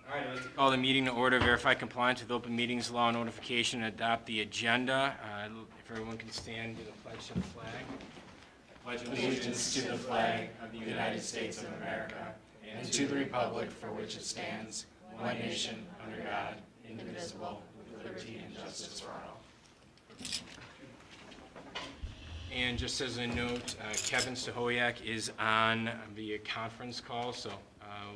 All right, I'd like to call the meeting to order, verify compliance with open meetings law notification, and adopt the agenda. If everyone can stand to the pledge to the flag. I pledge Allegiance to the flag of the United States of America and to the republic for which it stands, one nation, under God, indivisible, with liberty and justice for all. And just as a note, Kevin Stahoyak is on via conference call, so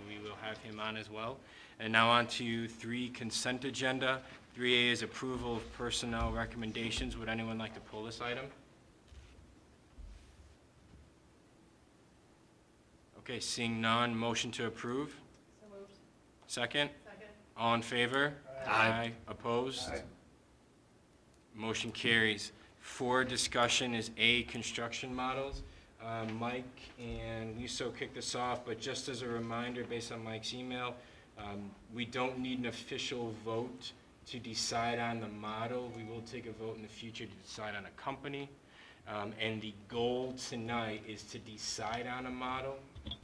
we will have him on as well. And now on to 3 consent agenda. 3A is approval of personnel recommendations. Would anyone like to pull this item? Okay, seeing none, motion to approve? So moved. Second? Second. All in favor? Aye. Opposed? Aye. Motion carries. 4, discussion is A, construction models. Mike and Lisa will kick this off, but just as a reminder, based on Mike's email, we don't need an official vote to decide on the model. We will take a vote in the future to decide on a company. And the goal tonight is to decide on a model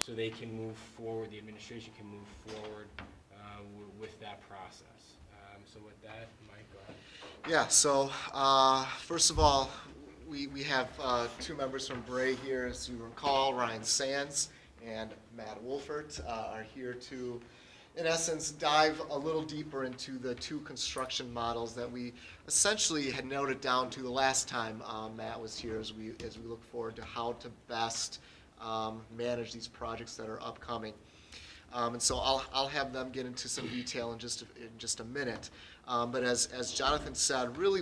so they can move forward, the administration can move forward with that process. So with that, Mike, go ahead. Yeah, so first of all, we have 2 members from Bray here, as you recall. Ryan Sands and Matt Wolfert are here to, in essence, dive a little deeper into the 2 construction models that we essentially had narrowed it down to the last time Matt was here, as we look forward to how to best manage these projects that are upcoming. And so I'll have them get into some detail in just a minute. But as Jonathan said, really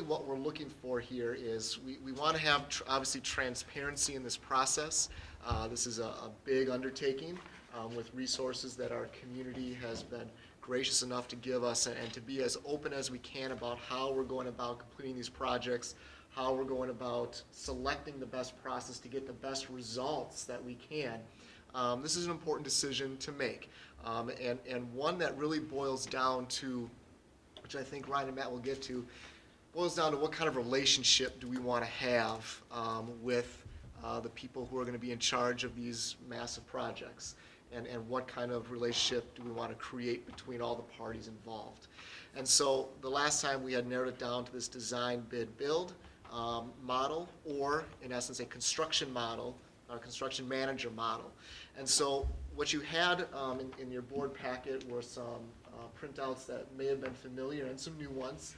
what we're looking for here is we want to have obviously transparency in this process. This is a big undertaking with resources that our community has been gracious enough to give us, and to be as open as we can about how we're going about completing these projects, how we're going about selecting the best process to get the best results that we can. This is an important decision to make, and one that really boils down to, which I think Ryan and Matt will get to, boils down to what kind of relationship do we want to have with the people who are going to be in charge of these massive projects, and what kind of relationship do we want to create between all the parties involved. And so the last time we had narrowed it down to this design, bid, build model, or in essence a construction model, a construction manager model. And so what you had in your board packet were some printouts that may have been familiar and some new ones.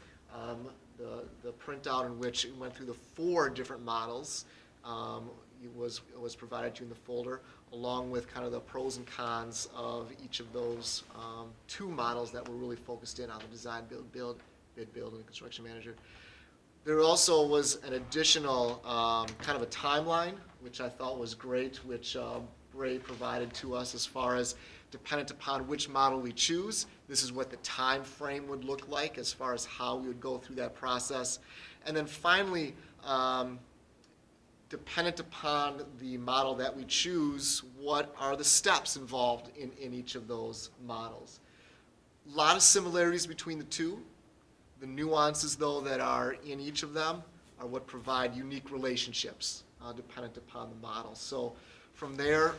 The printout in which it went through the 4 different models was provided to you in the folder, along with kind of the pros and cons of each of those 2 models that were really focused in on the design, bid, build, and the construction manager. There also was an additional kind of a timeline, which I thought was great, which Ray provided to us as far as, dependent upon which model we choose, this is what the time frame would look like as far as how we would go through that process. And then finally, dependent upon the model that we choose, what are the steps involved in each of those models. A lot of similarities between the 2. The nuances, though, that are in each of them are what provide unique relationships dependent upon the model. So from there,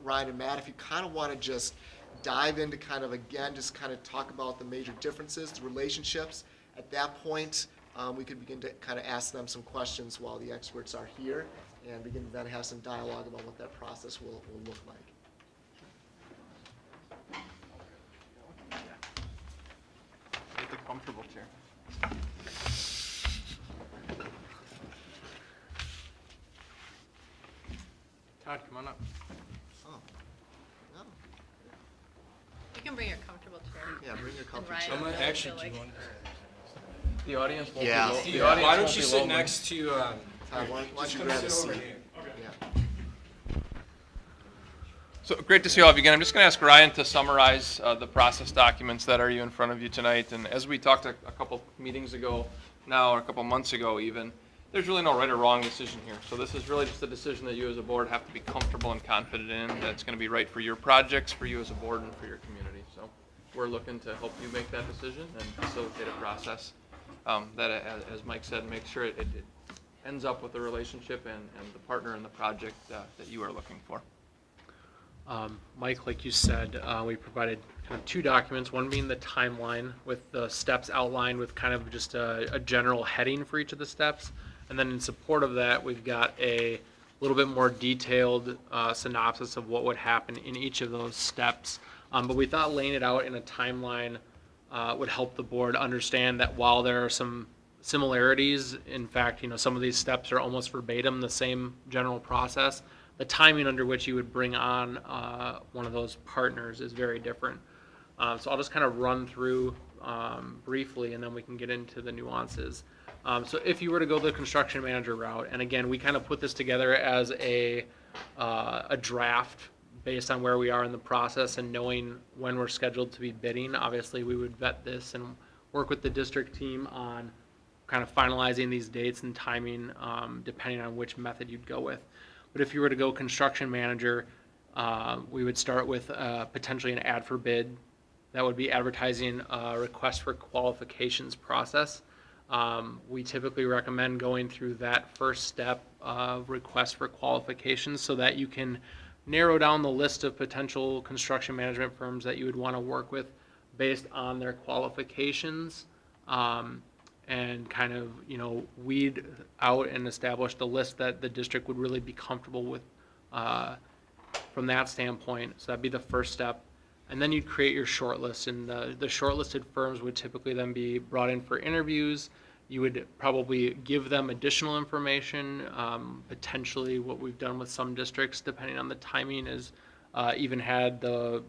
Ryan and Matt, if you kind of want to just dive into kind of, again, just kind of talk about the major differences, the relationships, at that point, we could begin to kind of ask them some questions while the experts are here, and begin to then have some dialogue about what that process will look like. Get the comfortable chair. Todd, come on up. Oh, no. You can bring your comfortable chair. Yeah, bring your comfort Ryan chair. will really Actually, feel do you like- want The audience won't Yeah. be lo- to? the audience Why don't won't you be sit lonely. next to? Todd, why don't just you come grab a sit over seat? here. Yeah. So great to see all of you again. I'm just going to ask Ryan to summarize the process documents that are you in front of you tonight. And as we talked a couple meetings ago now, or a couple months ago even, there's really no right or wrong decision here. So this is really just a decision that you as a board have to be comfortable and confident in, that's going to be right for your projects, for you as a board, and for your community. So we're looking to help you make that decision and facilitate a process that, as Mike said, make sure it ends up with the relationship and the partner in the project that you are looking for. Mike, like you said, we provided kind of two documents, one being the timeline with the steps outlined with kind of just a general heading for each of the steps. And then in support of that, we've got a little bit more detailed synopsis of what would happen in each of those steps. But we thought laying it out in a timeline would help the board understand that while there are some similarities, in fact, some of these steps are almost verbatim the same general process, the timing under which you would bring on one of those partners is very different. So I'll just kind of run through briefly, and then we can get into the nuances. So if you were to go the construction manager route, and again, we kind of put this together as a draft based on where we are in the process and knowing when we're scheduled to be bidding. Obviously, we would vet this and work with the district team on kind of finalizing these dates and timing, depending on which method you'd go with. But if you were to go construction manager, we would start with potentially an ad for bid. That would be advertising a request for qualifications process. We typically recommend going through that first step of request for qualifications so that you can narrow down the list of potential construction management firms that you would want to work with based on their qualifications. And kind of, weed out and establish the list that the district would really be comfortable with from that standpoint. So that'd be the first step. And then you'd create your shortlist, and the shortlisted firms would typically then be brought in for interviews. You would probably give them additional information, potentially what we've done with some districts, depending on the timing, is even had the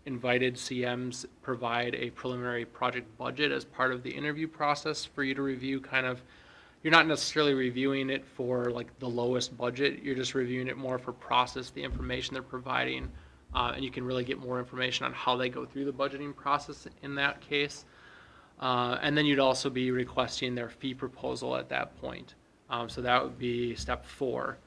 invited CMs provide a preliminary project budget as part of the interview process for you to review. Kind of, you're not necessarily reviewing it for like the lowest budget, you're just reviewing it more for process, the information they're providing, and you can really get more information on how they go through the budgeting process in that case. And then you'd also be requesting their fee proposal at that point. So that would be step 4.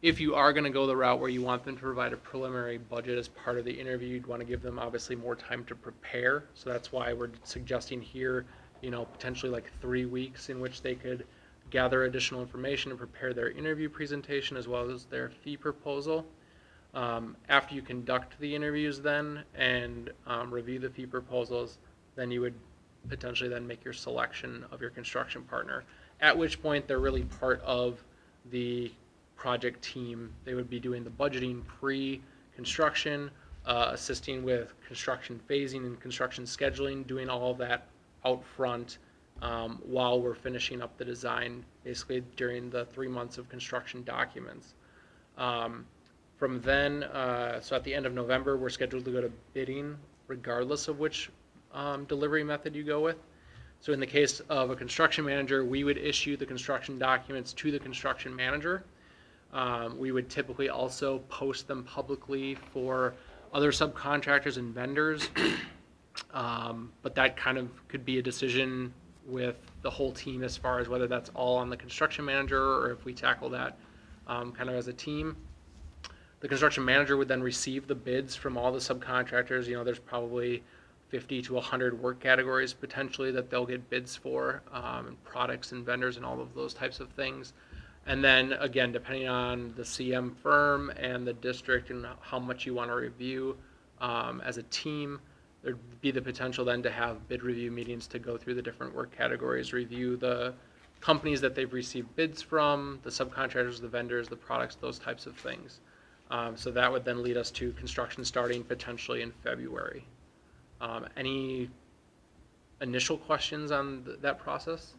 If you are going to go the route where you want them to provide a preliminary budget as part of the interview, you'd want to give them obviously more time to prepare. So that's why we're suggesting here, potentially like 3 weeks in which they could gather additional information and prepare their interview presentation as well as their fee proposal. After you conduct the interviews then and review the fee proposals, then you would potentially then make your selection of your construction partner, at which point they're really part of the project team. They would be doing the budgeting pre-construction, assisting with construction phasing and construction scheduling, doing all of that out front while we're finishing up the design, basically during the 3 months of construction documents. From then, so at the end of November, we're scheduled to go to bidding regardless of which delivery method you go with. So in the case of a construction manager, we would issue the construction documents to the construction manager. We would typically also post them publicly for other subcontractors and vendors, but that kind of could be a decision with the whole team as far as whether that's all on the construction manager or if we tackle that kind of as a team. The construction manager would then receive the bids from all the subcontractors. There's probably 50 to 100 work categories potentially that they'll get bids for, and products and vendors and all of those types of things. And then again, depending on the CM firm and the district and how much you want to review as a team, there'd be the potential then to have bid review meetings to go through the different work categories, review the companies that they've received bids from, the subcontractors, the vendors, the products, those types of things. So that would then lead us to construction starting potentially in February. Any initial questions on that process?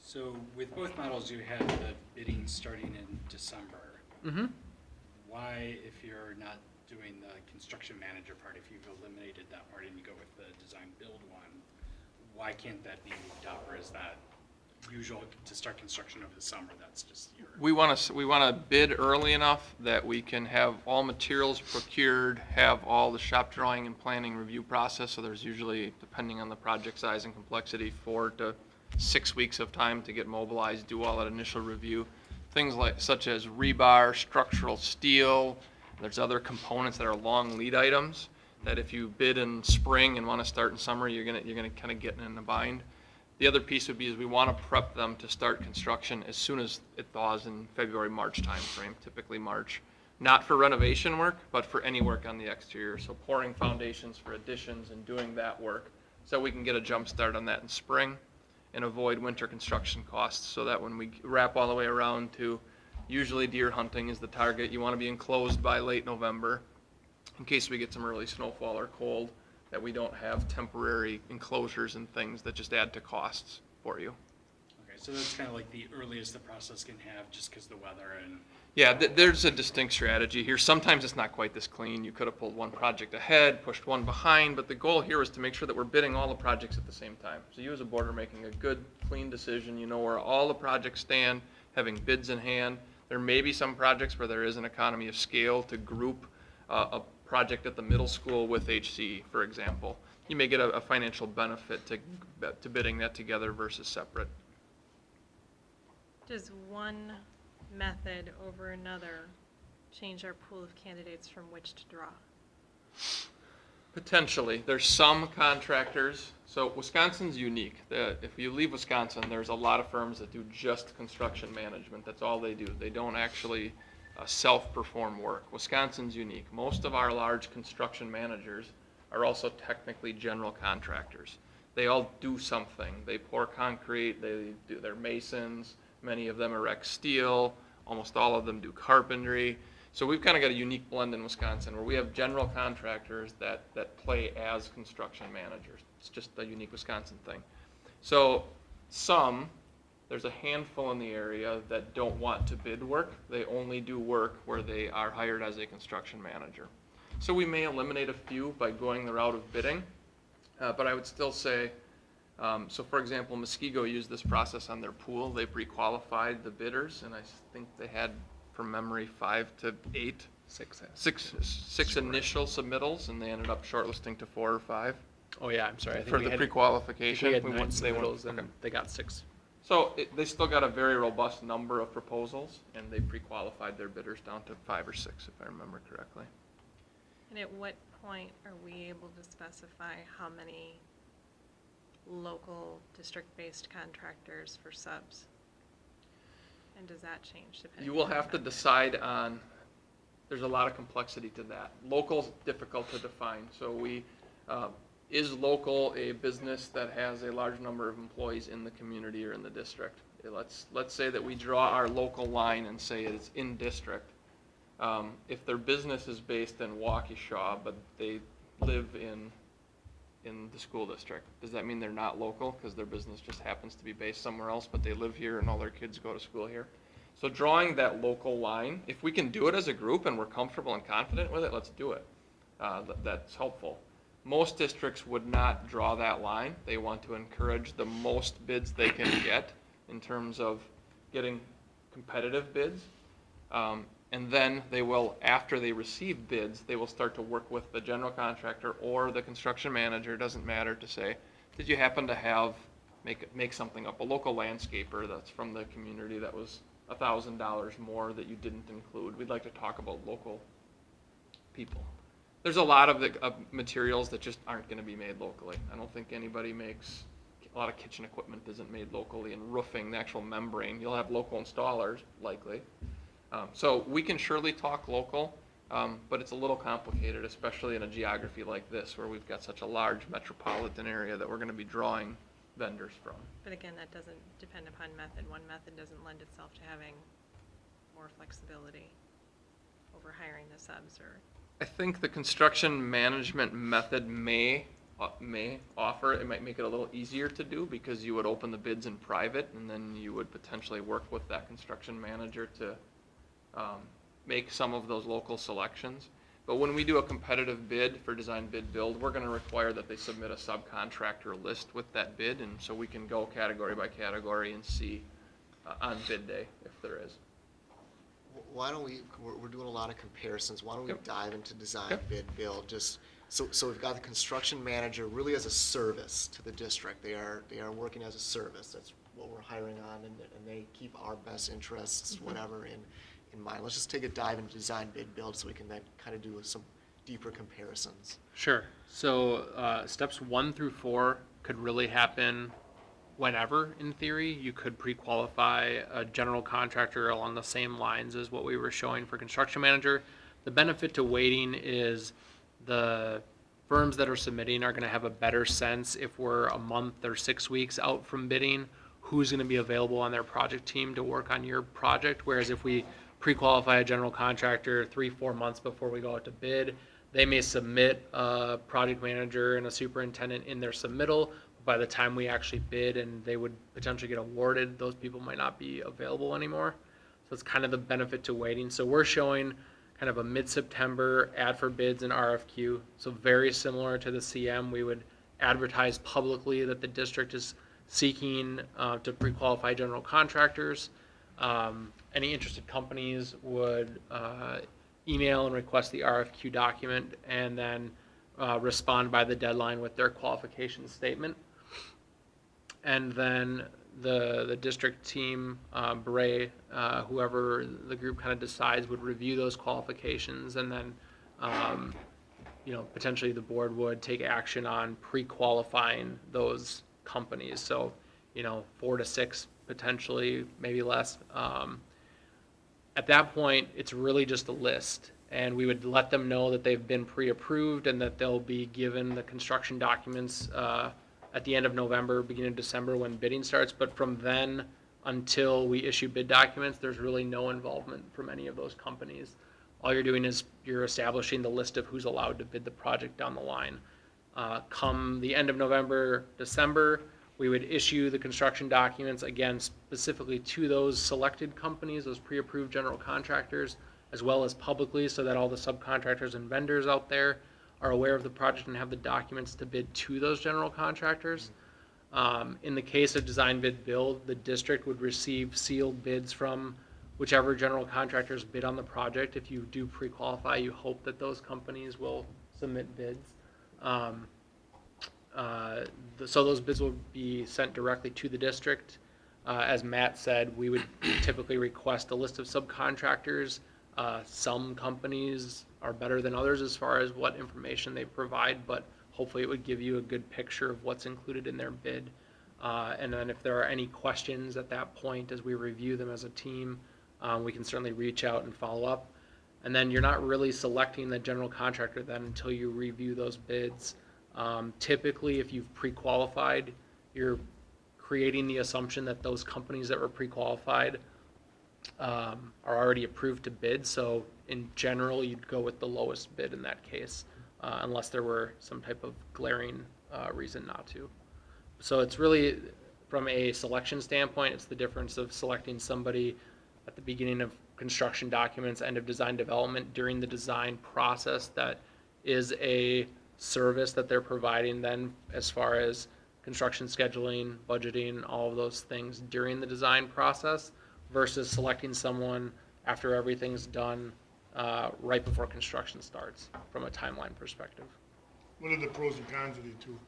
So with both models, you have the bidding starting in December. Mm-hmm. Why, if you're not doing the construction manager part, if you've eliminated that part and you go with the design build one, why can't that be moved up, or is that usual to start construction over the summer? That's just your... We want to bid early enough that we can have all materials procured, have all the shop drawing and planning review process. So there's usually, depending on the project size and complexity, 4 to 6 weeks of time to get mobilized, do all that initial review. Things such as rebar, structural steel. There's other components that are long lead items that if you bid in spring and want to start in summer, you're gonna kind of get in a bind. The other piece would be is we want to prep them to start construction as soon as it thaws in February, March timeframe, typically March. not for renovation work, but for any work on the exterior. So pouring foundations for additions and doing that work, so we can get a jump start on that in spring and avoid winter construction costs, so that when we wrap all the way around to, usually deer hunting is the target, you want to be enclosed by late November in case we get some early snowfall or cold, that we don't have temporary enclosures and things that just add to costs for you. Okay, so that's kind of like the earliest the process can have, just because the weather and. Yeah, there's a distinct strategy here. Sometimes it's not quite this clean. You could have pulled one project ahead, pushed one behind, but the goal here is to make sure that we're bidding all the projects at the same time. So you as a board are making a good, clean decision. You know where all the projects stand, having bids in hand. There may be some projects where there is an economy of scale to group a project at the middle school with HC, for example. You may get a financial benefit to bidding that together versus separate. Does one method over another change our pool of candidates from which to draw? Potentially. There's some contractors, so Wisconsin's unique. If you leave Wisconsin, there's a lot of firms that do just construction management. That's all they do. They don't actually self-perform work. Wisconsin's unique. Most of our large construction managers are also technically general contractors. They all do something. They pour concrete, they're masons, many of them erect steel, almost all of them do carpentry. So we've kind of got a unique blend in Wisconsin where we have general contractors that play as construction managers. It's just a unique Wisconsin thing. So there's a handful in the area that don't want to bid work. They only do work where they are hired as a construction manager. So we may eliminate a few by going the route of bidding, but I would still say, so for example, Muskego used this process on their pool. They pre-qualified the bidders, and I think they had, from memory, 5 to 8, six initial submittals, and they ended up shortlisting to 4 or 5. Oh, yeah, I'm sorry. I think For we the had- pre-qualification. We had We 9 went- they went- submittals, and okay. they got 6. So they still got a very robust number of proposals, and they pre-qualified their bidders down to 5 or 6, if I remember correctly. And at what point are we able to specify how many local district-based contractors for subs? And does that change depending? You will on have to the- decide on, there's a lot of complexity to that. Local's difficult to define, so is local a business that has a large number of employees in the community or in the district? Let's say that we draw our local line and say it's in district. If their business is based in Waukesha, but they live in the school district, does that mean they're not local because their business just happens to be based somewhere else, but they live here and all their kids go to school here? So drawing that local line, if we can do it as a group and we're comfortable and confident with it, let's do it. That's helpful. Most districts would not draw that line. They want to encourage the most bids they can get in terms of getting competitive bids. And then they will, after they receive bids, they will start to work with the general contractor or the construction manager, doesn't matter, to say, did you happen to make something up, a local landscaper that's from the community that was $1,000 more that you didn't include? We'd like to talk about local people. There's a lot of materials that just aren't going to be made locally. I don't think anybody makes, a lot of kitchen equipment isn't made locally, and roofing, the actual membrane, you'll have local installers, likely. So we can surely talk local, but it's a little complicated, especially in a geography like this, where we've got such a large metropolitan area that we're going to be drawing vendors from. But again, that doesn't depend upon method. One method doesn't lend itself to having more flexibility over hiring the subs or. I think the construction management method may offer, it might make it a little easier to do because you would open the bids in private and then you would potentially work with that construction manager to make some of those local selections. But when we do a competitive bid for design bid build, we're going to require that they submit a subcontractor list with that bid, and so we can go category by category and see on bid day if there is. Why don't we're doing a lot of comparisons, why don't we Yep. dive into design, Yep. bid, build, just, so we've got the construction manager really as a service to the district. They are working as a service, that's what we're hiring on, and they keep our best interests, whatever, in mind. Let's just take a dive into design, bid, build, so we can then kind of do some deeper comparisons. Sure. So steps 1 through 4 could really happen whenever, in theory. You could pre-qualify a general contractor along the same lines as what we were showing for construction manager. The benefit to waiting is the firms that are submitting are going to have a better sense if we're a month or 6 weeks out from bidding, who's going to be available on their project team to work on your project. Whereas if we pre-qualify a general contractor 3-4 months before we go out to bid, they may submit a project manager and a superintendent in their submittal. By the time we actually bid and they would potentially get awarded, those people might not be available anymore. So it's kind of the benefit to waiting. So we're showing kind of a mid-September ad for bids and RFQ. So very similar to the CM, we would advertise publicly that the district is seeking to pre-qualify general contractors. Any interested companies would email and request the RFQ document and then respond by the deadline with their qualification statement. And then the district team, Beret, whoever the group kind of decides, would review those qualifications, and then potentially the board would take action on pre-qualifying those companies. So 4 to 6 potentially, maybe less. At that point, it's really just a list, and we would let them know that they've been pre-approved and that they'll be given the construction documents at the end of November, beginning of December when bidding starts. But from then until we issue bid documents, there's really no involvement from any of those companies. All you're doing is you're establishing the list of who's allowed to bid the project down the line. Come the end of November, December, we would issue the construction documents, again, specifically to those selected companies, those pre-approved general contractors, as well as publicly, so that all the subcontractors and vendors out there are aware of the project and have the documents to bid to those general contractors. In the case of design bid build, the district would receive sealed bids from whichever general contractors bid on the project. If you do pre-qualify, you hope that those companies will submit bids. So those bids will be sent directly to the district. As Matt said, we would typically request a list of subcontractors. Some companies are better than others as far as what information they provide, but hopefully it would give you a good picture of what's included in their bid. And then if there are any questions at that point as we review them as a team, we can certainly reach out and follow up. And then you're not really selecting the general contractor then until you review those bids. Typically, if you've pre-qualified, you're creating the assumption that those companies that were pre-qualified are already approved to bid. So in general, you'd go with the lowest bid in that case, unless there were some type of glaring reason not to. So it's really, from a selection standpoint, it's the difference of selecting somebody at the beginning of construction documents, end of design development, during the design process that is a service that they're providing then as far as construction scheduling, budgeting, all of those things during the design process, versus selecting someone after everything's done right before construction starts from a timeline perspective. What are the pros and cons of the two?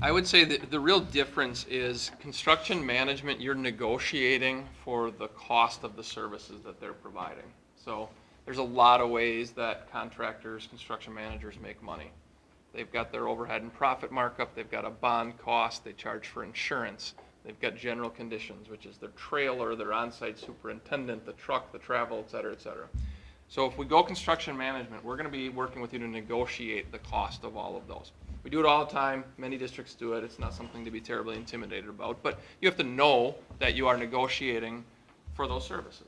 I would say that the real difference is construction management, you're negotiating for the cost of the services that they're providing. So there's a lot of ways that contractors, construction managers make money. They've got their overhead and profit markup, they've got a bond cost, they charge for insurance, they've got general conditions, which is their trailer, their on-site superintendent, the truck, the travel, et cetera, et cetera. So if we go construction management, we're going to be working with you to negotiate the cost of all of those. We do it all the time. Many districts do it. It's not something to be terribly intimidated about, but you have to know that you are negotiating for those services.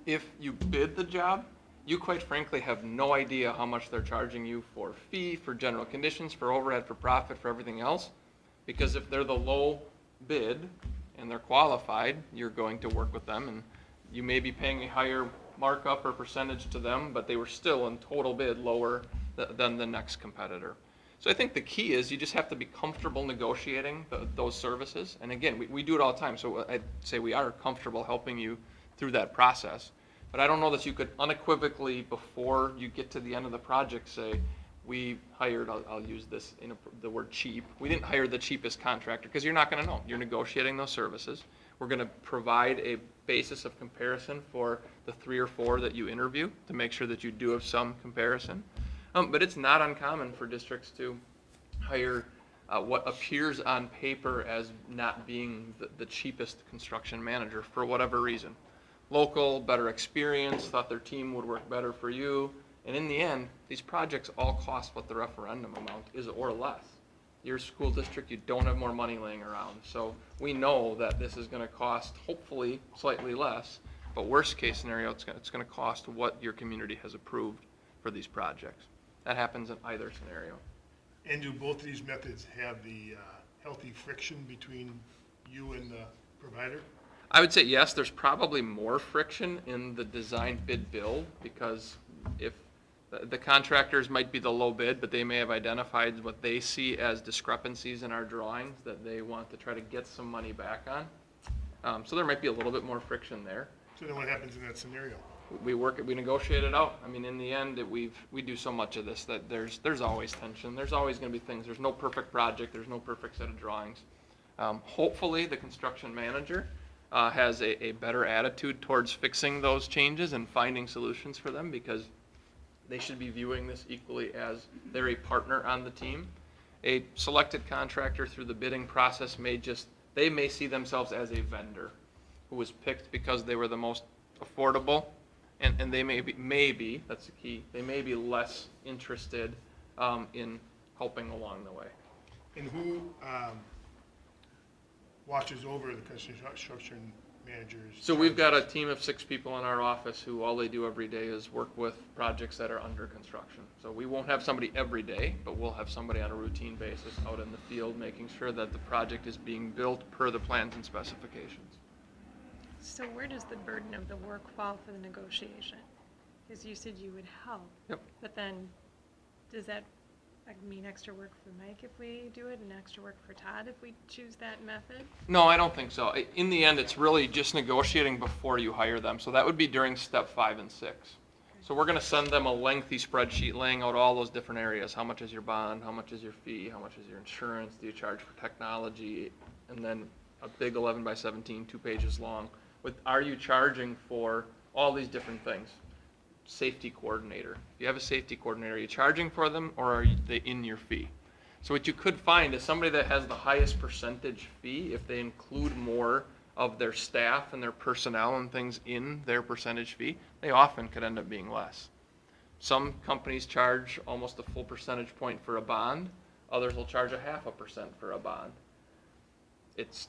If you bid the job, you quite frankly have no idea how much they're charging you for fee, for general conditions, for overhead, for profit, for everything else. Because if they're the low bid and they're qualified, you're going to work with them, and you may be paying a higher markup or percentage to them, but they were still in total bid lower than the next competitor. So I think the key is you just have to be comfortable negotiating those services. And again, we do it all the time, so I'd say we are comfortable helping you through that process. But I don't know that you could unequivocally, before you get to the end of the project, say, we hired, I'll use this, the word cheap. We didn't hire the cheapest contractor, because you're not going to know. You're negotiating those services. We're going to provide a basis of comparison for the 3 or 4 that you interview to make sure that you do have some comparison. But it's not uncommon for districts to hire what appears on paper as not being the cheapest construction manager for whatever reason. Local, better experience, thought their team would work better for you. And in the end, these projects all cost what the referendum amount is or less. Your school district, you don't have more money laying around. So we know that this is going to cost hopefully slightly less, but worst case scenario, it's going to cost what your community has approved for these projects. That happens in either scenario. And do both of these methods have the healthy friction between you and the provider? I would say yes, there's probably more friction in the design bid build, because if the contractors might be the low bid, but they may have identified what they see as discrepancies in our drawings that they want to try to get some money back on. So there might be a little bit more friction there. So then what happens in that scenario? We negotiate it out. I mean, in the end, we do so much of this that there's always tension. There's always going to be things. There's no perfect project. There's no perfect set of drawings. Hopefully, the construction manager has a better attitude towards fixing those changes and finding solutions for them, because they should be viewing this equally as they're a partner on the team. A selected contractor through the bidding process they may see themselves as a vendor who was picked because they were the most affordable, and they may be, that's the key, they may be less interested in helping along the way. And who watches over the construction managers? So we've got a team of 6 people in our office who all they do every day is work with projects that are under construction. So we won't have somebody every day, but we'll have somebody on a routine basis out in the field making sure that the project is being built per the plans and specifications. So where does the burden of the work fall for the negotiation? Because you said you would help. Yep. But then, does that mean extra work for Mike if we do it, and extra work for Todd if we choose that method? No, I don't think so. In the end, it's really just negotiating before you hire them. So that would be during step 5 and 6. So we're going to send them a lengthy spreadsheet laying out all those different areas. How much is your bond? How much is your fee? How much is your insurance? Do you charge for technology? And then a big 11 by 17, 2 pages long. Are you charging for all these different things? Safety coordinator. If you have a safety coordinator, are you charging for them, or are they in your fee? So what you could find is somebody that has the highest percentage fee, if they include more of their staff and their personnel and things in their percentage fee, they often could end up being less. Some companies charge almost a full percentage point for a bond. Others will charge 0.5% for a bond.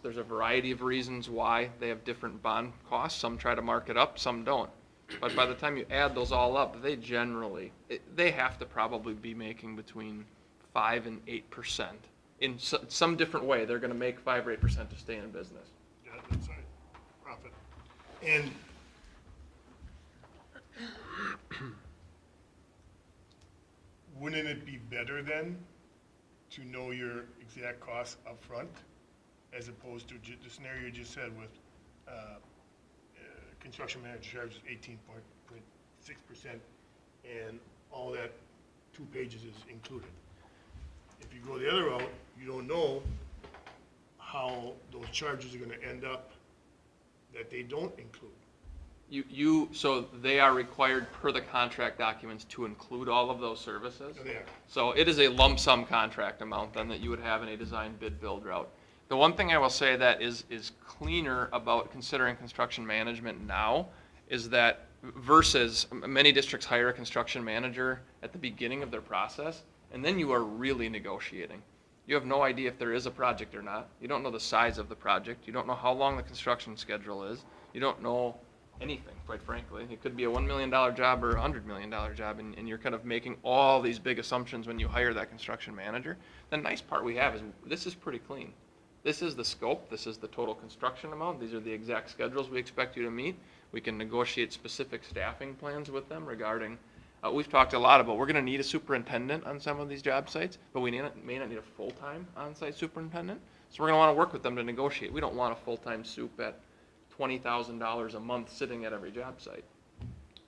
There's a variety of reasons why they have different bond costs. Some try to mark it up, some don't. But by the time you add those all up, they have to probably be making between 5 and 8%. In some different way, they're going to make 5 or 8% to stay in business. Yeah, that's right. Profit. And wouldn't it be better then to know your exact costs up front, as opposed to the scenario you just said with construction manager charges 18.6%, and all that 2 pages is included? If you go the other route, you don't know how those charges are going to end up that they don't include. So they are required per the contract documents to include all of those services. So they are. So it is a lump sum contract amount then that you would have in a design bid build route. The one thing I will say that is cleaner about considering construction management now is that versus many districts hire a construction manager at the beginning of their process, and then you are really negotiating. You have no idea if there is a project or not. You don't know the size of the project. You don't know how long the construction schedule is. You don't know anything, quite frankly. It could be a $1 million job or a $100 million job, and you're kind of making all these big assumptions when you hire that construction manager. The nice part we have is this is pretty clean. This is the scope, this is the total construction amount, these are the exact schedules we expect you to meet. We can negotiate specific staffing plans with them regarding, we've talked a lot about, we're gonna need a superintendent on some of these job sites, but we may not need a full-time on-site superintendent. So we're gonna wanna work with them to negotiate. We don't want a full-time soup at $20,000 a month sitting at every job site.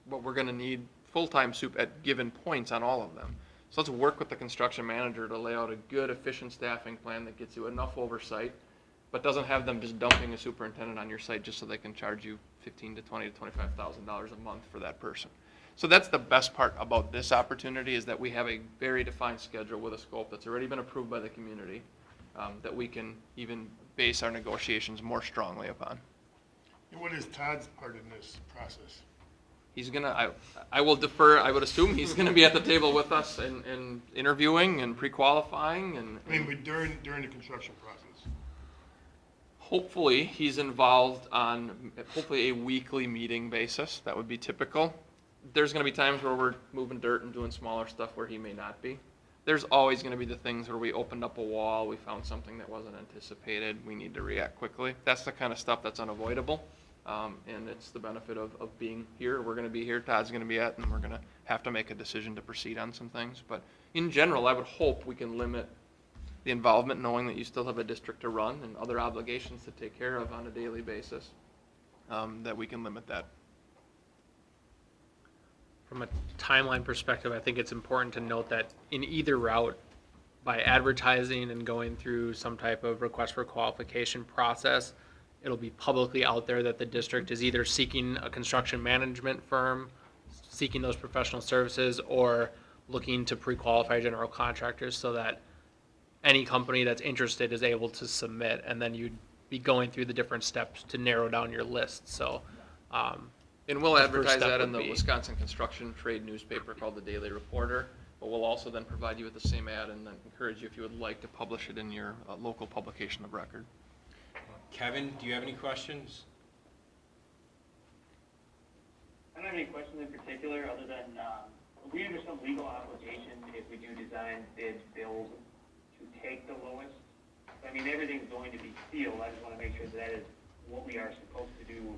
But we're gonna need full-time soup at given points on all of them. So let's work with the construction manager to lay out a good, efficient staffing plan that gets you enough oversight, but doesn't have them just dumping a superintendent on your site just so they can charge you $15,000 to $20,000 to $25,000 a month for that person. So that's the best part about this opportunity, is that we have a very defined schedule with a scope that's already been approved by the community. that we can even base our negotiations more strongly upon. And what is Todd's part in this process? He's gonna, I will defer, I would assume he's gonna be at the table with us and interviewing and pre-qualifying and. I mean, but during the construction process. Hopefully, he's involved on hopefully a weekly meeting basis. That would be typical. There's gonna be times where we're moving dirt and doing smaller stuff where he may not be. There's always gonna be the things where we opened up a wall, we found something that wasn't anticipated, we need to react quickly. That's the kind of stuff that's unavoidable. And it's the benefit of being here. We're gonna be here, Todd's gonna be at, and we're gonna have to make a decision to proceed on some things. But in general, I would hope we can limit the involvement, knowing that you still have a district to run and other obligations to take care of on a daily basis, that we can limit that. From a timeline perspective, I think it's important to note that in either route, by advertising and going through some type of request for qualification process, it'll be publicly out there that the district is either seeking a construction management firm, seeking those professional services, or looking to pre-qualify general contractors so that any company that's interested is able to submit, and then you'd be going through the different steps to narrow down your list. So, And we'll the first advertise step that in would the be- Wisconsin Construction Trade newspaper called the Daily Reporter. But we'll also then provide you with the same ad and then encourage you, if you would like, to publish it in your local publication of record. Kevin, do you have any questions? I don't have any questions in particular, other than, we under some legal obligation if we do design, bid, build, to take the lowest. I mean, everything's going to be sealed, I just wanna make sure that is what we are supposed to do.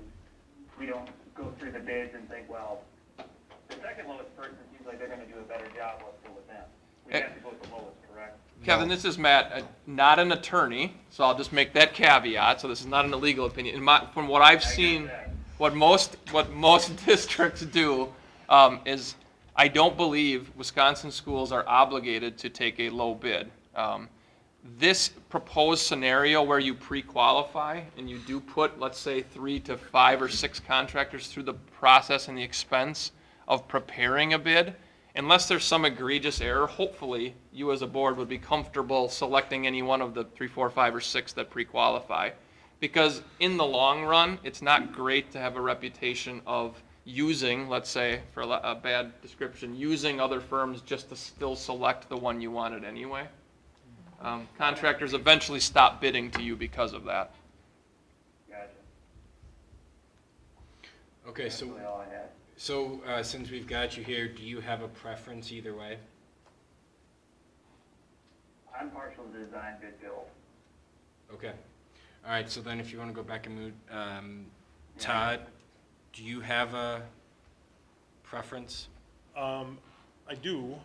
We don't go through the bids and think, well, the second lowest person seems like they're gonna do a better job, let's go with them. We have to go with the lowest, correct? Kevin, this is Matt, not an attorney, so I'll just make that caveat. So this is not an illegal opinion. From what I've seen, what most districts do is, I don't believe Wisconsin schools are obligated to take a low bid. This proposed scenario where you pre-qualify and you do put, let's say, 3 to 5 or 6 contractors through the process and the expense of preparing a bid, unless there's some egregious error, hopefully you as a board would be comfortable selecting any one of the 3, 4, 5, or 6 that pre-qualify. Because in the long run, it's not great to have a reputation of using, let's say, for a bad description, using other firms just to still select the one you wanted anyway. Contractors eventually stop bidding to you because of that. Gotcha. Okay, That's really all I had. so since we've got you here, do you have a preference either way? I'm partial to design, bid, build. Okay. All right, so then if you want to go back and move, Todd, do you have a preference? I do.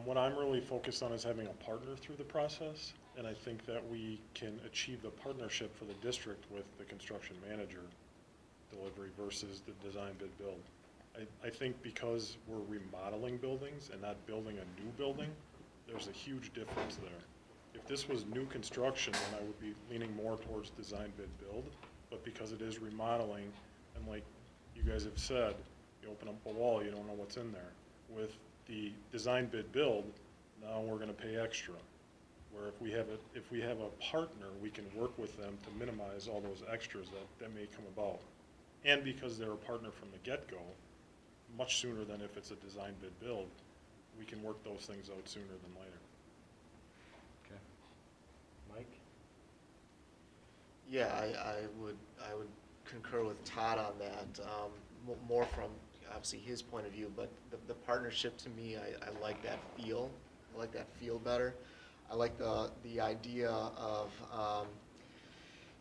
What I'm really focused on is having a partner through the process, and I think that we can achieve the partnership for the district with the construction manager delivery versus the design bid build. I think because we're remodeling buildings and not building a new building, there's a huge difference there. If this was new construction, then I would be leaning more towards design bid build, but because it is remodeling, and like you guys have said, you open up a wall, you don't know what's in there. With the design bid build, now we're gonna pay extra. Where if we have a partner, we can work with them to minimize all those extras that may come about. And because they're a partner from the get-go, much sooner than if it's a design bid build, we can work those things out sooner than later. Okay. Mike? Yeah, I would concur with Todd on that, more from obviously his point of view, but the partnership to me, I like that feel. I like that feel better. I like the idea of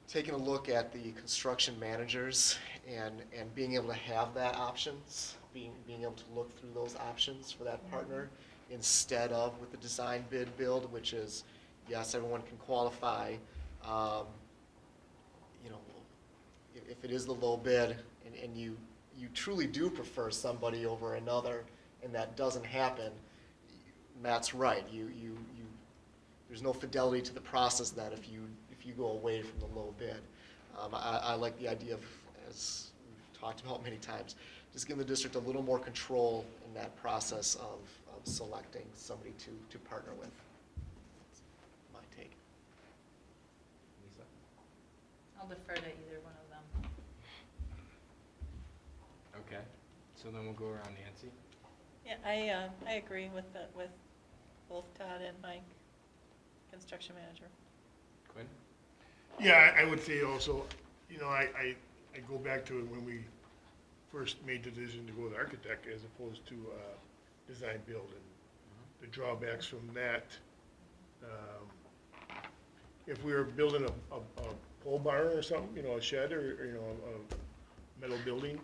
taking a look at the construction managers and being able to have that options, being able to look through those options for that partner instead of with the design bid build, which is, yes, everyone can qualify. You know, if it is the low bid and you truly do prefer somebody over another and that doesn't happen, Matt's right. There's no fidelity to the process that if you go away from the low bid. I like the idea of, as we've talked about many times, just giving the district a little more control in that process of selecting somebody to partner with. That's my take. I'll defer to either one of them. Okay, so then we'll go around Nancy. Yeah, I agree with both Todd and Mike, construction manager. Quinn? Yeah, I would say also, I go back to when we first made the decision to go with architect as opposed to design build, and the drawbacks from that. If we were building a pole barn or something, a shed or a metal building,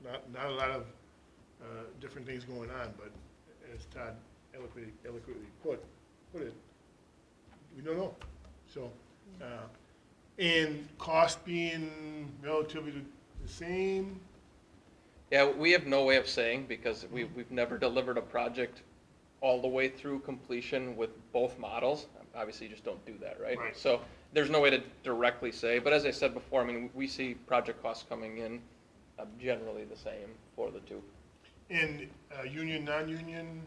not a lot of different things going on, but as Todd eloquently put it, we don't know. So, and cost being relatively the same. Yeah, we have no way of saying because we've never delivered a project all the way through completion with both models. Obviously, you just don't do that, right? Right. So there's no way to directly say, but as I said before, I mean, we see project costs coming in generally the same for the two. And union, non-union,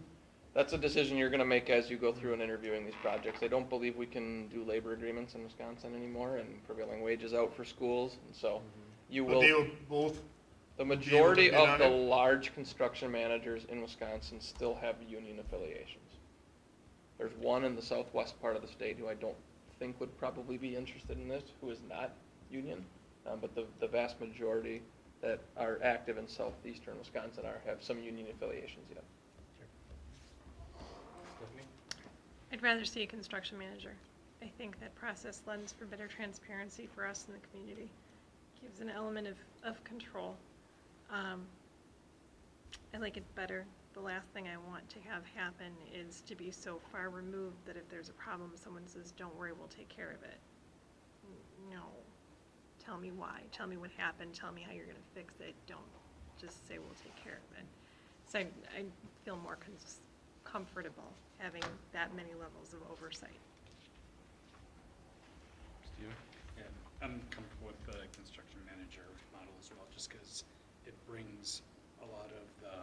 That's a decision you're gonna make as you go through and interviewing these projects. I don't believe we can do labor agreements in Wisconsin anymore and prevailing wages out for schools, and so you but will. they will both, The be able to majority bid of on the it? large construction managers in Wisconsin still have union affiliations. There's one in the southwest part of the state who I don't think would probably be interested in this, who is not union. But the vast majority that are active in southeastern Wisconsin have some union affiliations yet. Stephanie? I'd rather see a construction manager. I think that process lends for better transparency for us in the community. Gives an element of control. I like it better. The last thing I want to have happen is to be so far removed that if there's a problem, someone says, don't worry, we'll take care of it. No. Tell me why. Tell me what happened. Tell me how you're going to fix it. Don't just say we'll take care of it. So I feel more comfortable having that many levels of oversight. Steven? Yeah, I'm comfortable with the construction manager model as well, just because it brings a lot of the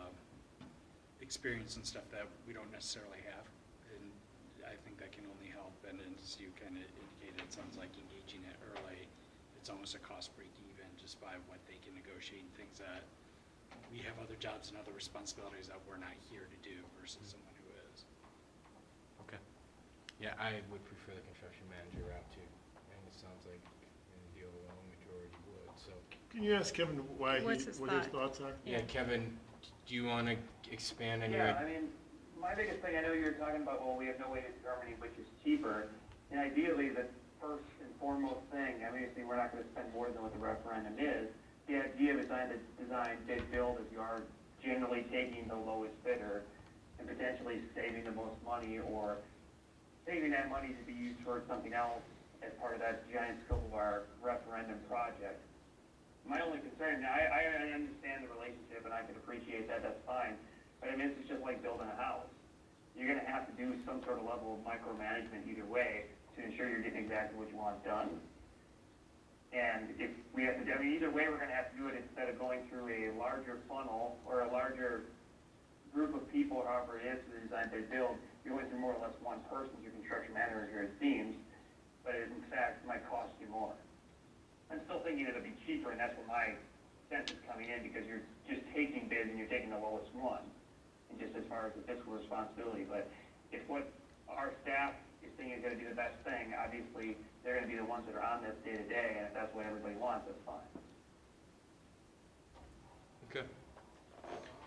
experience and stuff that we don't necessarily have. And I think that can only help, and as you kind of indicated, it sounds like engaging it early, it's almost a cost break even just by what they can negotiate and things that we have other jobs and other responsibilities that we're not here to do versus someone who is. Okay. Yeah, I would prefer the construction manager route too, and it sounds like the overwhelming majority would, so. can you ask Kevin what his thought? thoughts are? Yeah, Kevin, do you want to expand on your? Yeah, I mean, my biggest thing, I know you're talking about, well, we have no way of determining which is cheaper, and ideally, the first and foremost thing, obviously, we're not gonna spend more than what the referendum is. The idea behind the design bid build is you are generally taking the lowest bidder and potentially saving the most money, or saving that money to be used towards something else as part of that giant scope of our referendum project. My only concern, now, I understand the relationship and I can appreciate that, that's fine, but I mean, this is just like building a house. You're gonna have to do some sort of level of micromanagement either way to ensure you're getting exactly what you want done. And if we have to, I mean, either way, we're gonna have to do it instead of going through a larger funnel or a larger group of people, however it is, to design their build. You're going through more or less one person, your construction manager, it seems, but it in fact might cost you more. I'm still thinking it'll be cheaper, and that's what my sense is coming in, because you're just taking bids and you're taking the lowest one, and just as far as the fiscal responsibility. But if what our staff is thinking is gonna be the best thing, obviously, they're gonna be the ones that are on this day to day, and if that's what everybody wants, that's fine. Okay.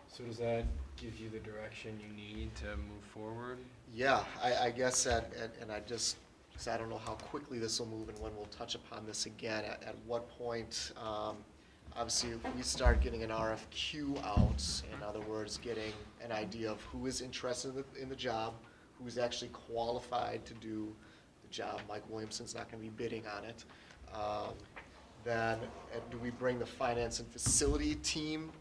So does that give you the direction you need to move forward? Yeah, I guess that, and I just, because I don't know how quickly this will move and when we'll touch upon this again, at what point, obviously, if we start getting an RFQ out, in other words, getting an idea of who is interested in the job, who's actually qualified to do the job, Mike Williamson's not gonna be bidding on it, then do we bring the finance and facility team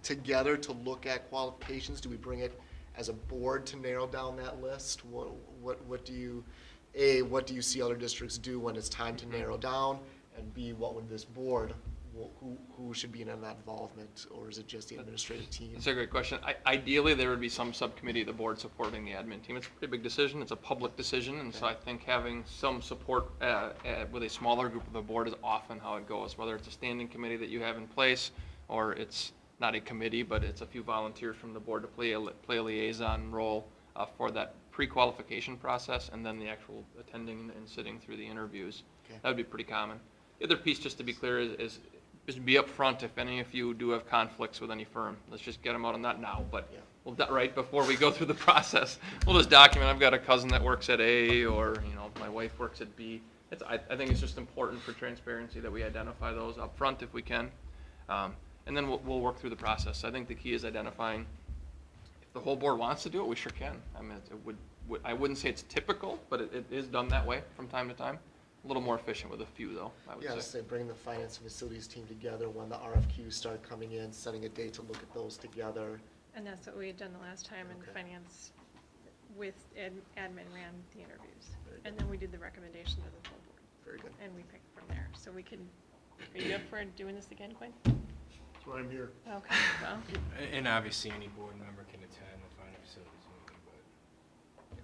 together to look at qualifications? Do we bring it as a board to narrow down that list? What do you see other districts do when it's time to narrow down? And B, what would this board who should be in that involvement, or is it just the administrative team? That's a great question. Ideally, there would be some subcommittee of the board supporting the admin team. It's a pretty big decision. It's a public decision, and so I think having some support with a smaller group of the board is often how it goes, whether it's a standing committee that you have in place, or it's not a committee, but it's a few volunteers from the board to play a liaison role for that pre-qualification process, and then the actual attending and sitting through the interviews. Okay. That would be pretty common. The other piece, just to be clear, is be upfront if any of you do have conflicts with any firm. Let's just get them out on that now, but Yeah. we'll, right before we go through the process, we'll just document, I've got a cousin that works at A, or, my wife works at B. I think it's just important for transparency that we identify those upfront if we can. And then we'll work through the process. I think the key is identifying, if the whole board wants to do it, we sure can. I mean, I wouldn't say it's typical, but it is done that way from time to time. A little more efficient with a few, though, I would Yes, say. they bring the finance and facilities team together when the RFQs start coming in, setting a date to look at those together. And that's what we had done the last time, and Okay. finance with admin ran the interviews. Very good. And then we did the recommendation to the full board, Very good. and we picked from there. So we can, are you up for doing this again, Quinn? That's why I'm here. Okay, well, And obviously, any board member can attend the finance facilities meeting, but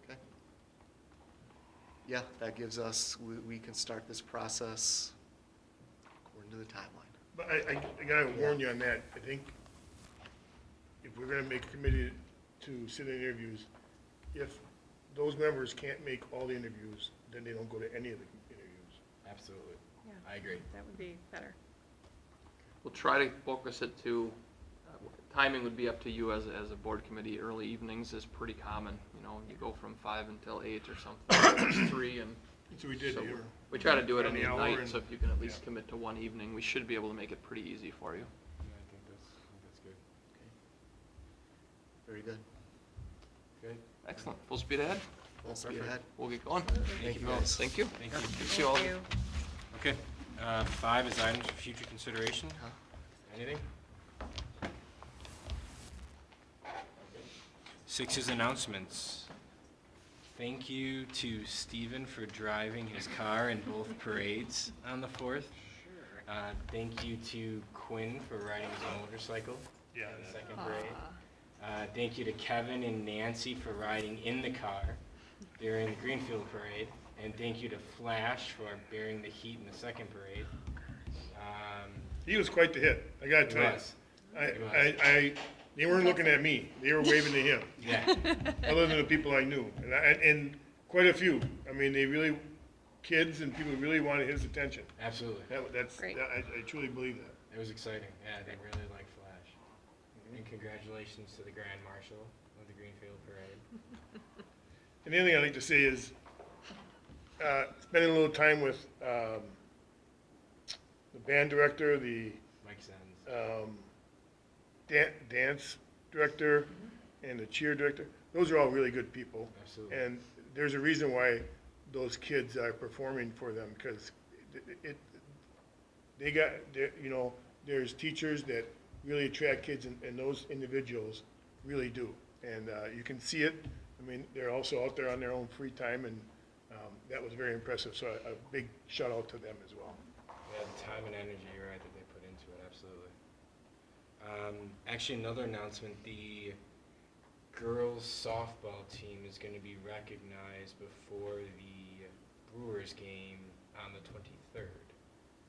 Okay. Yeah, that gives us, we can start this process according to the timeline. But I gotta warn you on that. I think if we're gonna make a committee to sit in interviews, if those members can't make all the interviews, then they don't go to any of the interviews. absolutely. yeah. I agree. That would be better. We'll try to focus it to, timing would be up to you as a board committee. Early evenings is pretty common, you go from 5 until 8 or something, it's 3, and So we did so here. we try to do it On in the the hour night, and- so if you can at least yeah. commit to one evening, we should be able to make it pretty easy for you. Yeah, I think that's good. Very good. Good. Excellent, full speed ahead, Full speed Perfect. ahead. we'll get going. Thank you, guys. Thank you. Thank you. See you all. Thank you. Okay, 5 is items for future consideration. Huh? Anything? 6 is announcements. Thank you to Stephen for driving his car in both parades on the 4th. Thank you to Quinn for riding his motorcycle Yeah. in the second parade. Thank you to Kevin and Nancy for riding in the car during the Greenfield Parade. And thank you to Flash for bearing the heat in the second parade. He was quite the hit, I gotta It tell you. was. They weren't looking at me, they were waving to him, Yeah. other than the people I knew. And quite a few. I mean, kids and people really wanted his attention. Absolutely. Great. I truly believe that. It was exciting. Yeah, they really liked Flash. And congratulations to the Grand Marshal of the Greenfield Parade. And the other thing I'd like to say is, spending a little time with, the band director, the, Mike Sens. dance director, and the cheer director, those are all really good people. Absolutely. And there's a reason why those kids are performing for them, because there's teachers that really attract kids, and those individuals really do. And you can see it. I mean, they're also out there on their own free time, and that was very impressive. So a big shout out to them as well. Yeah, the time and energy, you're right, that they put into it, absolutely. Actually, another announcement, the girls softball team is going to be recognized before the Brewers game on the 23rd,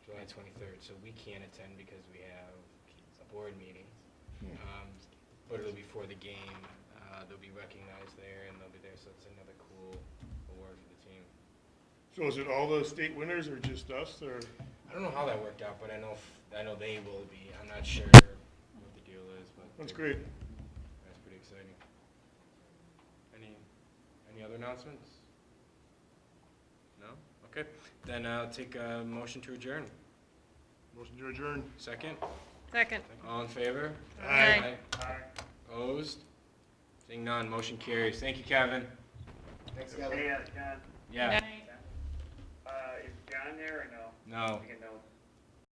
July 23rd. So we can't attend because we have a board meeting. But it'll be for the game. They'll be recognized there, and they'll be there, so it's another cool award for the team. So is it all the state winners, or just us, or? I don't know how that worked out, but I know they will be. I'm not sure what the deal is, but That's great. that's pretty exciting. Any other announcements? No? Okay, then I'll take a motion to adjourn. Motion to adjourn. Second? Second. All in favor? Aye. Opposed? Seeing none, motion carries. Thank you, Kevin. Thanks, Kevin. Hey, John, Yeah. is John there or no? No. Take a note.